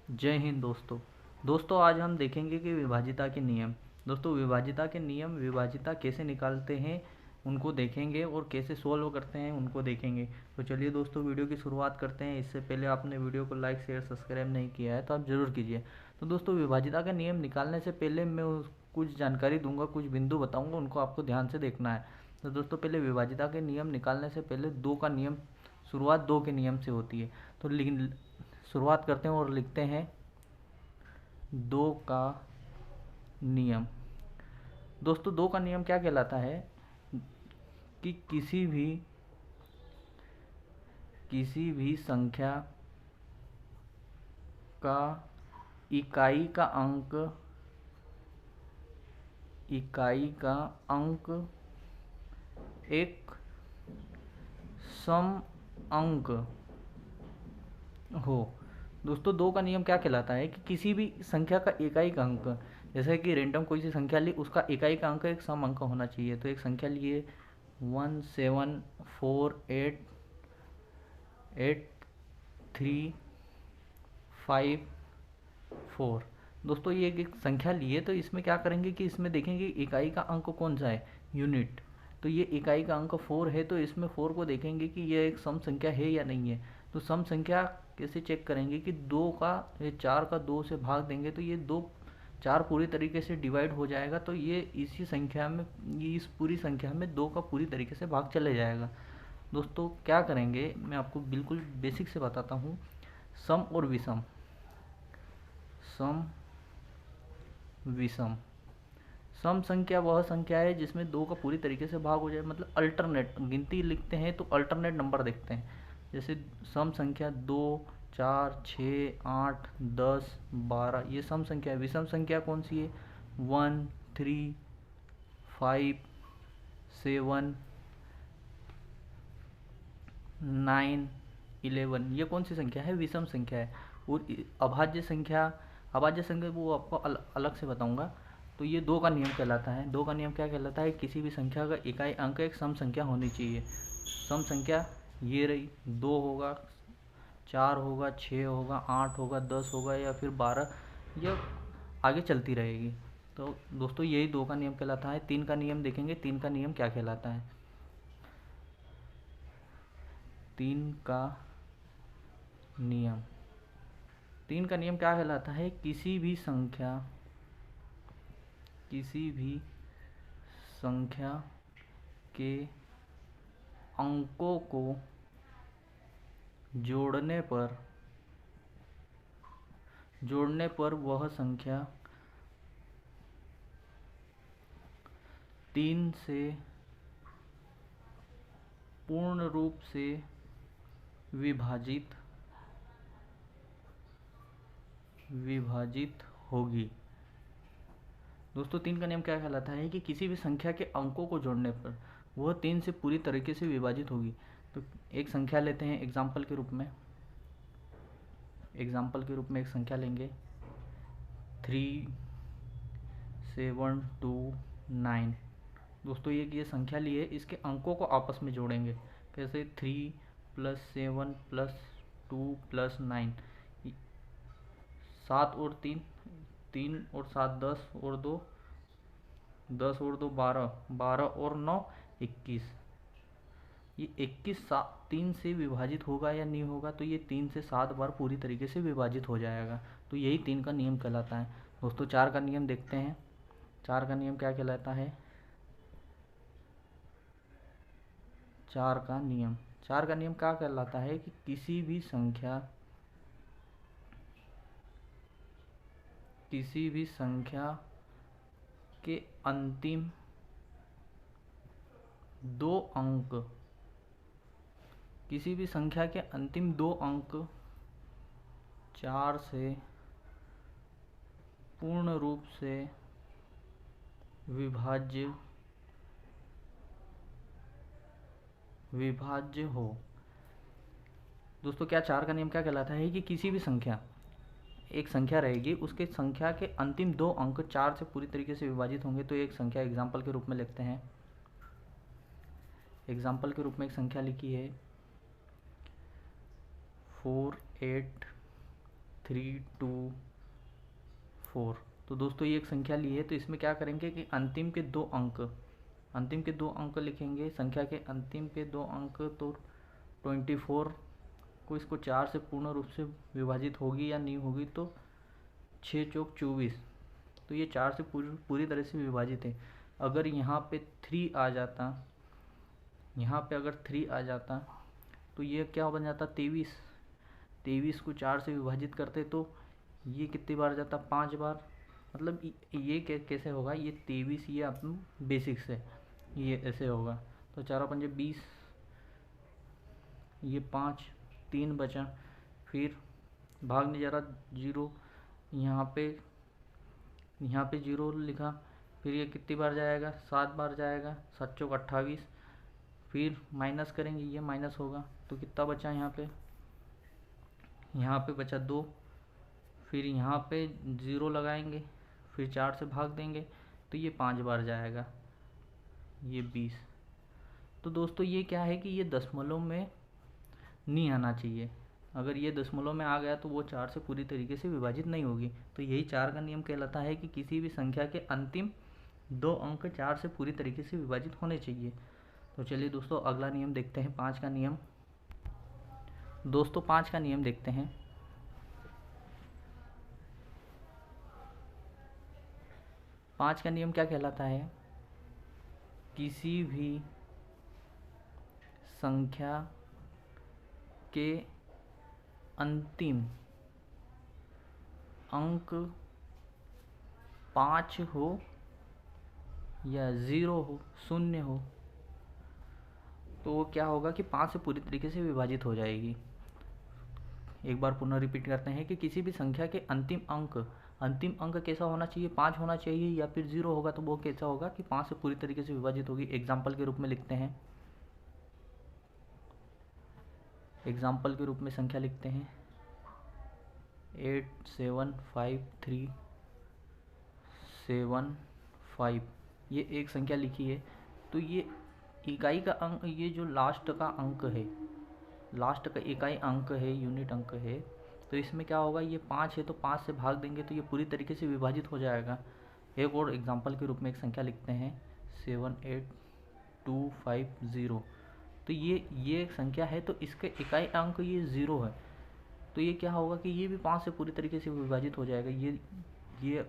जय हिंद दोस्तों आज हम देखेंगे कि विभाजिता के नियम। दोस्तों विभाजिता के नियम, विभाजिता कैसे निकालते हैं उनको देखेंगे और कैसे सोल्व करते हैं उनको देखेंगे। तो चलिए दोस्तों वीडियो की शुरुआत करते हैं। इससे पहले आपने वीडियो को लाइक शेयर सब्सक्राइब नहीं किया है तो आप ज़रूर कीजिए। तो दोस्तों विभाजिता का नियम निकालने से पहले मैं कुछ जानकारी दूंगा, कुछ बिंदु बताऊंगा, उनको आपको ध्यान से देखना है। तो दोस्तों पहले विभाजिता के नियम निकालने से पहले दो का नियम, शुरुआत दो के नियम से होती है। तो शुरुआत करते हैं और लिखते हैं दो का नियम। दोस्तों दो का नियम क्या कहलाता है कि किसी भी संख्या का इकाई का अंक एक सम अंक हो। दोस्तों दो का नियम क्या कहलाता है कि किसी भी संख्या का इकाई का अंक, जैसे कि रैंडम कोई सी संख्या ली, उसका इकाई का अंक एक सम अंक होना चाहिए। तो एक संख्या लिए 1748835 4। दोस्तों ये एक संख्या लिए तो इसमें क्या करेंगे कि इसमें देखेंगे इकाई का अंक कौन सा है, यूनिट। तो ये इकाई का अंक 4 है तो इसमें 4 को देखेंगे कि यह एक सम संख्या है या नहीं है। तो सम संख्या कैसे चेक करेंगे कि 4 का 2 से भाग देंगे तो ये 4 पूरी तरीके से डिवाइड हो जाएगा। तो ये इसी संख्या में, ये इस पूरी संख्या में 2 का पूरी तरीके से भाग चले जाएगा। दोस्तों क्या करेंगे, मैं आपको बिल्कुल बेसिक से बताता हूँ। सम और विषम, सम विषम। सम संख्या वह संख्या है जिसमें 2 का पूरी तरीके से भाग हो जाए, मतलब अल्टरनेट गिनती लिखते हैं तो अल्टरनेट नंबर देखते हैं। जैसे सम संख्या 2, 4, 6, 8, 10, 12 ये सम संख्या है। विषम संख्या कौन सी है, 1, 3, 5, 7, 9, 11 ये कौन सी संख्या है, विषम संख्या है। और अभाज्य संख्या वो आपको अलग से बताऊंगा। तो ये दो का नियम कहलाता है। दो का नियम क्या कहलाता है, किसी भी संख्या का इकाई अंक एक सम संख्या होनी चाहिए। सम संख्या ये रही, 2 होगा, 4 होगा, 6 होगा, 8 होगा, 10 होगा या फिर 12, या आगे चलती रहेगी। तो दोस्तों यही दो का नियम कहलाता है। तीन का नियम देखेंगे, तीन का नियम क्या कहलाता है। तीन का नियम, तीन का नियम क्या कहलाता है, किसी भी संख्या के अंकों को जोड़ने पर वह संख्या 3 से पूर्ण रूप से विभाजित होगी। दोस्तों तीन का नियम क्या कहलाता है कि किसी भी संख्या के अंकों को जोड़ने पर वह 3 से पूरी तरीके से विभाजित होगी। तो एक संख्या लेते हैं एग्जाम्पल के रूप में एक संख्या लेंगे 3729। दोस्तों ये संख्या ली है, इसके अंकों को आपस में जोड़ेंगे। कैसे, 3 + 7 + 2 + 9, 7 और 3, 3 और 7 10 और 2 10 और 2 12, 12 और 9 21। ये 21 3 से विभाजित होगा या नहीं होगा, तो ये 3 से 7 बार पूरी तरीके से विभाजित हो जाएगा। तो यही तीन का नियम कहलाता है। दोस्तों चार का नियम देखते हैं। चार का नियम क्या कहलाता है, चार का नियम क्या कहलाता है कि किसी भी संख्या के अंतिम दो अंक 4 से पूर्ण रूप से विभाज्य हो। दोस्तों क्या चार का नियम क्या कहलाता है कि किसी भी संख्या, एक संख्या रहेगी, उसके संख्या के अंतिम दो अंक 4 से पूरी तरीके से विभाजित होंगे। तो एक संख्या एग्जाम्पल के रूप में लिखते हैं। एग्जाम्पल के रूप में एक संख्या लिखी है 3 2 4। तो दोस्तों ये एक संख्या ली है, तो इसमें क्या करेंगे कि अंतिम के दो अंक लिखेंगे। संख्या के अंतिम के दो अंक, तो 24 को इसको 4 से पूर्ण रूप से विभाजित होगी या नहीं होगी, तो 6 चौक 24, तो ये 4 से पूरी तरह से विभाजित है। अगर यहाँ पे 3 आ जाता, यहाँ पे अगर 3 आ जाता तो ये क्या बन जाता, 23। 23 को 4 से विभाजित करते तो ये कितनी बार जाता, 5 बार। मतलब ये कैसे होगा, ये 23 ये अपन बेसिक से ये ऐसे होगा। तो 4 पंजे 20, ये 5, 3 बचा, फिर भाग नहीं जा रहा, 0, यहाँ पे 0 लिखा। फिर ये कितनी बार जाएगा, 7 बार जाएगा, 7 चौक 28। फिर माइनस करेंगे, ये माइनस होगा, तो कितना बचा यहाँ पे बचा 2। फिर यहाँ पे 0 लगाएंगे, फिर 4 से भाग देंगे, तो ये 5 बार जाएगा, ये 20। तो दोस्तों ये क्या है कि ये दशमलव में नहीं आना चाहिए। अगर ये दशमलव में आ गया तो वो 4 से पूरी तरीके से विभाजित नहीं होगी। तो यही 4 का नियम कहलाता है कि किसी भी संख्या के अंतिम दो अंक 4 से पूरी तरीके से विभाजित होने चाहिए। तो चलिए दोस्तों अगला नियम देखते हैं, 5 का नियम। दोस्तों 5 का नियम देखते हैं। 5 का नियम क्या कहलाता है, किसी भी संख्या के अंतिम अंक 5 हो या 0 हो, 0 हो, तो वो क्या होगा कि 5 से पूरी तरीके से विभाजित हो जाएगी। एक बार पुनः रिपीट करते हैं कि किसी भी संख्या के अंतिम अंक कैसा होना चाहिए, 5 होना चाहिए, या फिर 0 होगा तो वो कैसा होगा कि 5 से पूरी तरीके से विभाजित होगी। एग्जाम्पल के रूप में लिखते हैं, एग्जाम्पल के रूप में संख्या लिखते हैं 87537 ये एक संख्या लिखी है। तो ये इकाई का अंक, ये जो लास्ट का अंक है, लास्ट का इकाई अंक है, यूनिट अंक है, तो इसमें क्या होगा, ये 5 है तो 5 से भाग देंगे तो ये पूरी तरीके से विभाजित हो जाएगा। एक और एग्जाम्पल के रूप में एक संख्या लिखते हैं 78250। तो ये एक संख्या है, तो इसके इकाई अंक ये 0 है, तो ये क्या होगा कि ये भी 5 से पूरी तरीके से विभाजित हो जाएगा। ये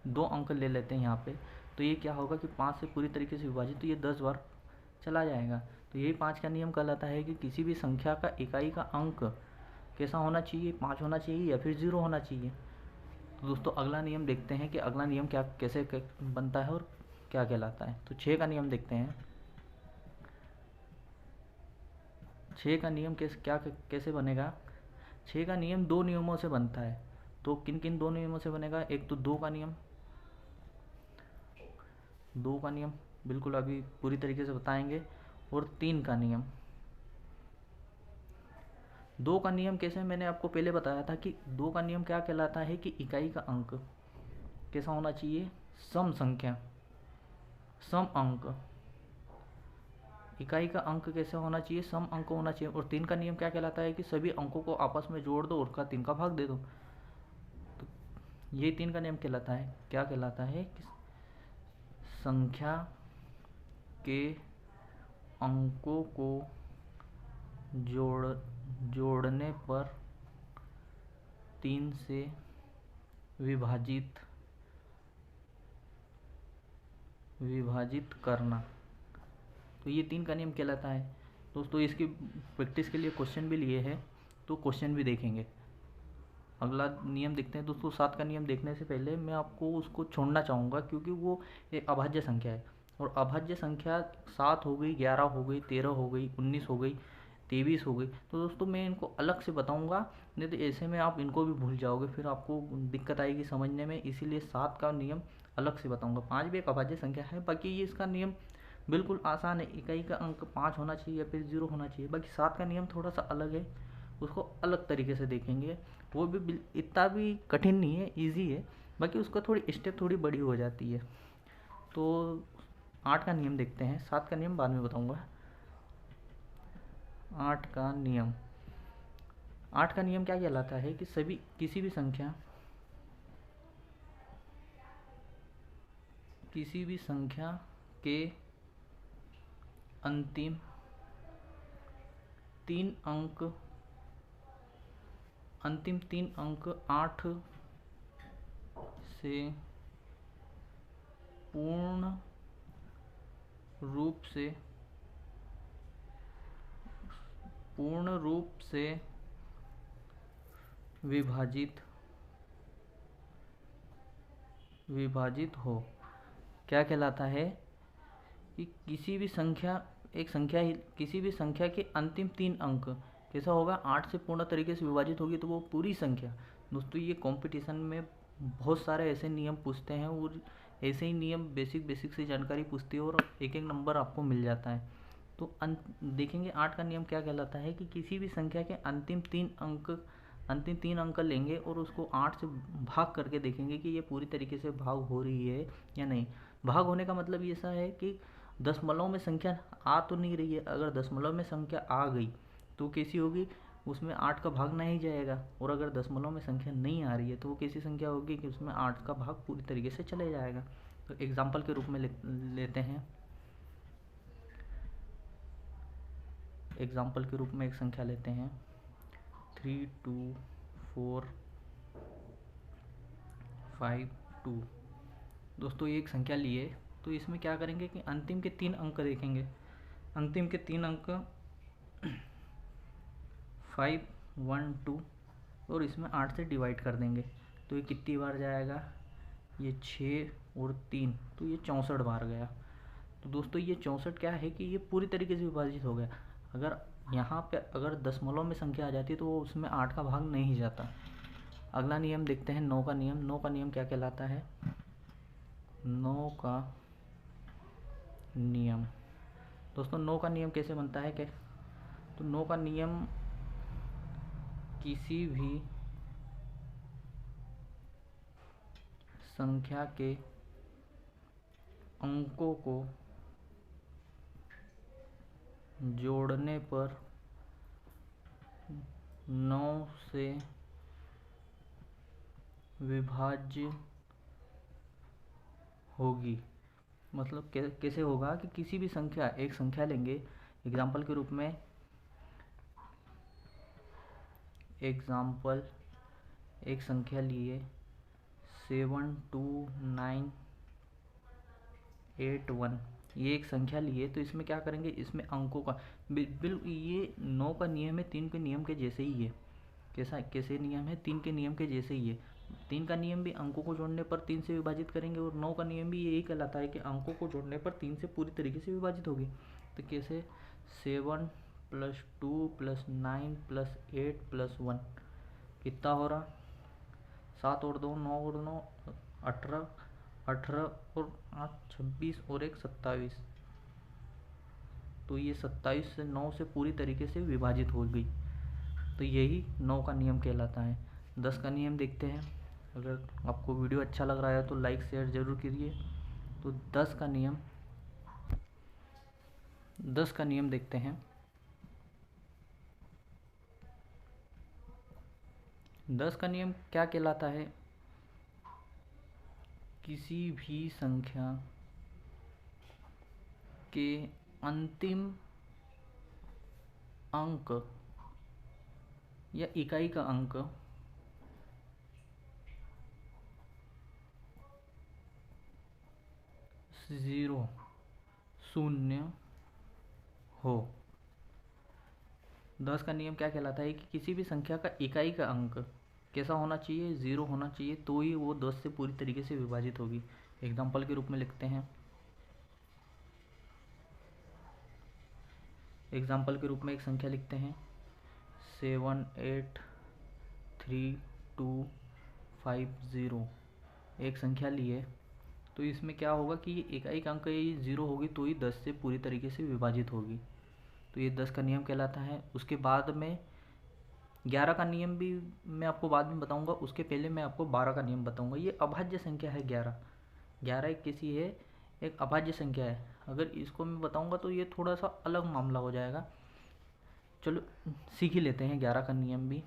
2 अंक ले लेते हैं यहाँ पे, तो ये क्या होगा कि 5 से पूरी तरीके से विभाजित, तो ये 10 बार चला जाएगा। तो यही 5 का नियम कहलाता है कि किसी भी संख्या का इकाई का अंक कैसा होना चाहिए, 5 होना चाहिए या फिर 0 होना चाहिए। तो दोस्तों अगला नियम देखते हैं कि अगला नियम कैसे बनता है और क्या कहलाता है। तो 6 का नियम देखते हैं। 6 का नियम कैसे बनेगा। 6 का नियम 2 नियमों से बनता है। तो किन किन 2 नियमों से बनेगा, एक तो 2 का नियम, 2 का नियम बिल्कुल अभी पूरी तरीके से बताएंगे, और 3 का नियम। 2 का नियम कैसे, मैंने आपको पहले बताया था कि 2 का नियम क्या कहलाता है कि इकाई का अंक कैसा होना चाहिए, सम संख्या, सम अंक। इकाई का अंक कैसे होना चाहिए, सम अंक होना चाहिए। और 3 का नियम क्या कहलाता है कि सभी अंकों को आपस में जोड़ दो और उसका 3 का भाग दे दो। तो ये 3 का नियम कहलाता है, क्या कहलाता है कि संख्या के अंकों को जोड़ने पर 3 से विभाजित करना। तो ये 3 का नियम कहलाता है। दोस्तों इसकी प्रैक्टिस के लिए क्वेश्चन भी लिए हैं, तो क्वेश्चन भी देखेंगे। अगला नियम देखते हैं दोस्तों। 7 का नियम देखने से पहले मैं आपको उसको छोड़ना चाहूँगा, क्योंकि वो एक अभाज्य संख्या है, और अभाज्य संख्या 7 हो गई, 11 हो गई, 13 हो गई, 19 हो गई, 23 हो गई। तो दोस्तों मैं इनको अलग से बताऊंगा, नहीं तो ऐसे में आप इनको भी भूल जाओगे, फिर आपको दिक्कत आएगी समझने में। इसीलिए 7 का नियम अलग से बताऊंगा। 5 भी एक अभाज्य संख्या है, बाकी ये इसका नियम बिल्कुल आसान है। इकाई का अंक 5 होना चाहिए या फिर 0 होना चाहिए। बाकी 7 का नियम थोड़ा सा अलग है, उसको अलग तरीके से देखेंगे। वो भी इतना भी कठिन नहीं है, ईजी है, बाकी उसका थोड़ी स्टेप थोड़ी बड़ी हो जाती है। तो 8 का नियम देखते हैं, 7 का नियम बाद में बताऊंगा। 8 का नियम, 8 का नियम क्या कहलाता है कि किसी भी संख्या के अंतिम 3 अंक 8 से पूर्ण रूप से विभाजित हो। क्या कहलाता है कि किसी भी संख्या के अंतिम 3 अंक कैसा होगा, 8 से पूर्ण तरीके से विभाजित होगी तो वो पूरी संख्या। दोस्तों ये कंपटीशन में बहुत सारे ऐसे नियम पूछते हैं और ऐसे ही नियम बेसिक से जानकारी पूछती है और एक नंबर आपको मिल जाता है। तो देखेंगे 8 का नियम क्या कहलाता है कि किसी भी संख्या के अंतिम तीन अंक लेंगे और उसको 8 से भाग करके देखेंगे कि ये पूरी तरीके से भाग हो रही है या नहीं। भाग होने का मतलब ये ऐसा है कि दशमलव में संख्या आ तो नहीं रही है। अगर दशमलव में संख्या आ गई तो कैसी होगी, उसमें 8 का भाग नहीं जाएगा। और अगर दशमलव में संख्या नहीं आ रही है तो वो कैसी संख्या होगी कि उसमें 8 का भाग पूरी तरीके से चले जाएगा। तो एग्जाम्पल के रूप में लेते हैं। एग्जाम्पल के रूप में एक संख्या लेते हैं 3 2 4 5 2। दोस्तों ये एक संख्या लिए तो इसमें क्या करेंगे कि अंतिम के 3 अंक देखेंगे। अंतिम के 3 अंक 5 1 2 और इसमें 8 से डिवाइड कर देंगे तो ये कितनी बार जाएगा, ये 6 और 3 तो ये 64 बार गया। तो दोस्तों ये 64 क्या है कि ये पूरी तरीके से विभाजित हो गया। अगर यहाँ पे अगर दशमलव में संख्या आ जाती तो वो उसमें 8 का भाग नहीं जाता। अगला नियम देखते हैं 9 का नियम। 9 का नियम क्या कहलाता है, 9 का नियम। दोस्तों 9 का नियम कैसे बनता है क्या, तो 9 का नियम किसी भी संख्या के अंकों को जोड़ने पर 9 से विभाज्य होगी। मतलब कैसे होगा कि किसी भी संख्या, एक संख्या लेंगे एग्जाम्पल के रूप में, एक संख्या लिए 72981, ये एक संख्या लिए तो इसमें क्या करेंगे, इसमें अंकों का बिल्कुल ये 9 का नियम है 3 के नियम के जैसे ही है। कैसे नियम है, 3 के नियम के जैसे ही है। 3 का नियम भी अंकों को जोड़ने पर 3 से विभाजित करेंगे और 9 का नियम भी यही कहलाता है कि अंकों को जोड़ने पर 3 से पूरी तरीके से विभाजित होगी। तो कैसे 7 + 2 + 9 + 8 + 1 कितना हो रहा, 7 और 2 9 और 9 18, 18 और 8 26 और 1 27। तो ये 27 से 9 से पूरी तरीके से विभाजित हो गई। तो यही 9 का नियम कहलाता है। 10 का नियम देखते हैं। अगर आपको वीडियो अच्छा लग रहा है तो लाइक शेयर ज़रूर कीजिए। तो 10 का नियम देखते हैं। 10 का नियम क्या कहलाता है, किसी भी संख्या के अंतिम अंक या इकाई का अंक 0 हो। 10 का नियम क्या कहलाता है कि किसी भी संख्या का इकाई का अंक कैसा होना चाहिए, 0 होना चाहिए, तो ही वो 10 से पूरी तरीके से विभाजित होगी। एग्जाम्पल के रूप में लिखते हैं। एग्जाम्पल के रूप में एक संख्या लिखते हैं 78325 एक संख्या ली है। तो इसमें क्या होगा कि ये इकाई का अंक ये 0 होगी तो ही 10 से पूरी तरीके से विभाजित होगी। तो ये 10 का नियम कहलाता है। उसके बाद में 11 का नियम भी मैं आपको बाद में बताऊंगा। उसके पहले मैं आपको 12 का नियम बताऊंगा। ये अभाज्य संख्या है 11 एक किसी है, एक अभाज्य संख्या है। अगर इसको मैं बताऊंगा तो ये थोड़ा सा अलग मामला हो जाएगा। चलो सीख ही लेते हैं 11 का नियम भी।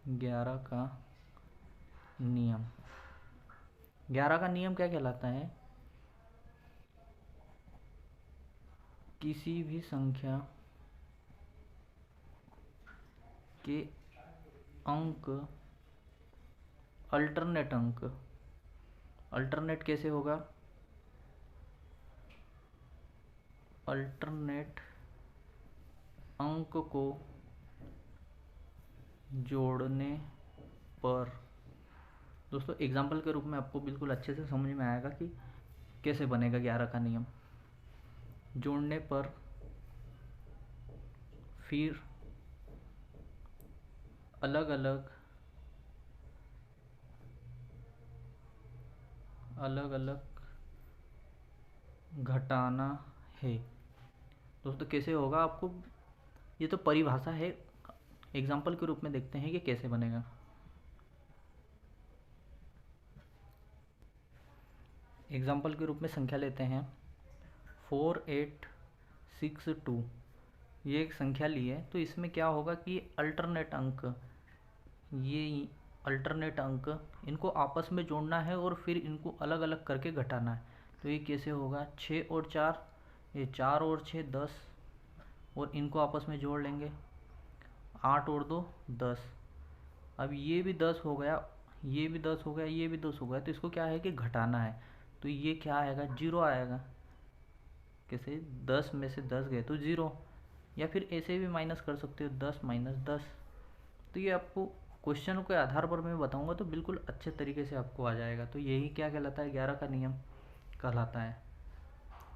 11 का नियम। 11 का नियम क्या कहलाता है? किसी भी संख्या के अंक अल्टरनेट अंक, अल्टरनेट कैसे होगा? अल्टरनेट अंक को जोड़ने पर, दोस्तों एग्जाम्पल के रूप में आपको बिल्कुल अच्छे से समझ में आएगा कि कैसे बनेगा 11 का नियम। जोड़ने पर फिर अलग अलग घटाना है। दोस्तों कैसे होगा, आपको ये तो परिभाषा है, एग्जाम्पल के रूप में देखते हैं कि कैसे बनेगा। एग्जाम्पल के रूप में संख्या लेते हैं 4862, ये एक संख्या ली है। तो इसमें क्या होगा कि अल्टरनेट अंक, ये अल्टरनेट अंक इनको आपस में जोड़ना है और फिर इनको अलग अलग करके घटाना है। तो ये कैसे होगा? 6 और 4, ये 4 और 6 10, और इनको आपस में जोड़ लेंगे, 8 और 2 10। अब ये भी 10 हो गया, ये भी 10 हो गया, ये भी 10 हो गया, तो इसको क्या है कि घटाना है। तो ये क्या आएगा? 0 आएगा। कैसे? 10 में से 10 गए तो 0, या फिर ऐसे भी माइनस कर सकते हो, 10 माइनस 10। तो ये आपको क्वेश्चन के आधार पर मैं बताऊंगा तो बिल्कुल अच्छे तरीके से आपको आ जाएगा। तो यही क्या कहलाता है? 11 का नियम कहलाता है।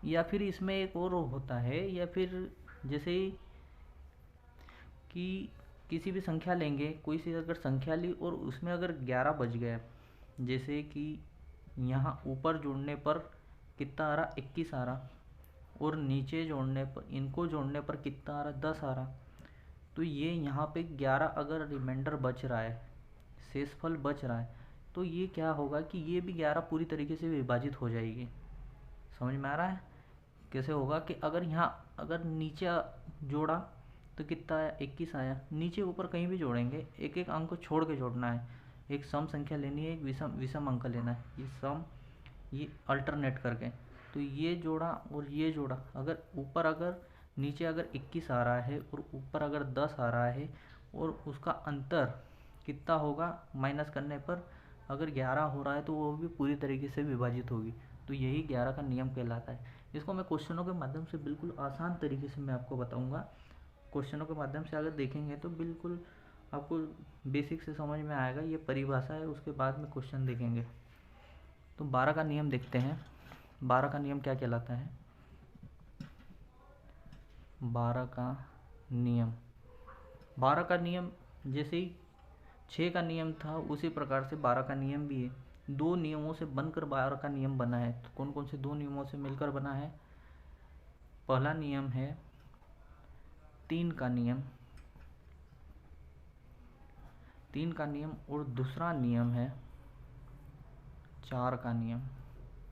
या फिर इसमें एक और होता है, या फिर जैसे कि किसी भी संख्या लेंगे, कोई सी अगर संख्या ली और उसमें अगर 11 बच गया, जैसे कि यहाँ ऊपर जोड़ने पर कितना आ रहा? 21 आ रहा, और नीचे जोड़ने पर, इनको जोड़ने पर कितना आ रहा? 10 आ रहा। तो ये यहाँ पे 11 अगर रिमाइंडर बच रहा है, शेषफल बच रहा है, तो ये क्या होगा कि ये भी 11 पूरी तरीके से विभाजित हो जाएगी। समझ में आ रहा है कैसे होगा? कि अगर यहाँ अगर नीचे जोड़ा तो कितना आया? 21 आया। नीचे ऊपर कहीं भी जोड़ेंगे, एक एक अंक को छोड़ के जोड़ना है। एक सम संख्या लेनी है, एक विषम अंक लेना है। ये सम, ये अल्टरनेट करके, तो ये जोड़ा और ये जोड़ा, अगर ऊपर अगर नीचे अगर 21 आ रहा है और ऊपर अगर 10 आ रहा है, और उसका अंतर कितना होगा माइनस करने पर? अगर 11 हो रहा है तो वो भी पूरी तरीके से विभाजित होगी। तो यही 11 का नियम कहलाता है। इसको मैं क्वेश्चनों के माध्यम से बिल्कुल आसान तरीके से मैं आपको बताऊंगा। क्वेश्चनों के माध्यम से अगर देखेंगे तो बिल्कुल आपको बेसिक से समझ में आएगा। ये परिभाषा है, उसके बाद में क्वेश्चन देखेंगे। तो 12 का नियम देखते हैं। 12 का नियम क्या कहलाता है? 12 का नियम, 12 का नियम जैसे ही 6 का नियम था उसी प्रकार से 12 का नियम भी है। दो नियमों से बनकर 12 का नियम बना है। तो कौन कौन से दो नियमों से मिलकर बना है? पहला नियम है 3 का नियम, 3 का नियम, और दूसरा नियम है 4 का नियम।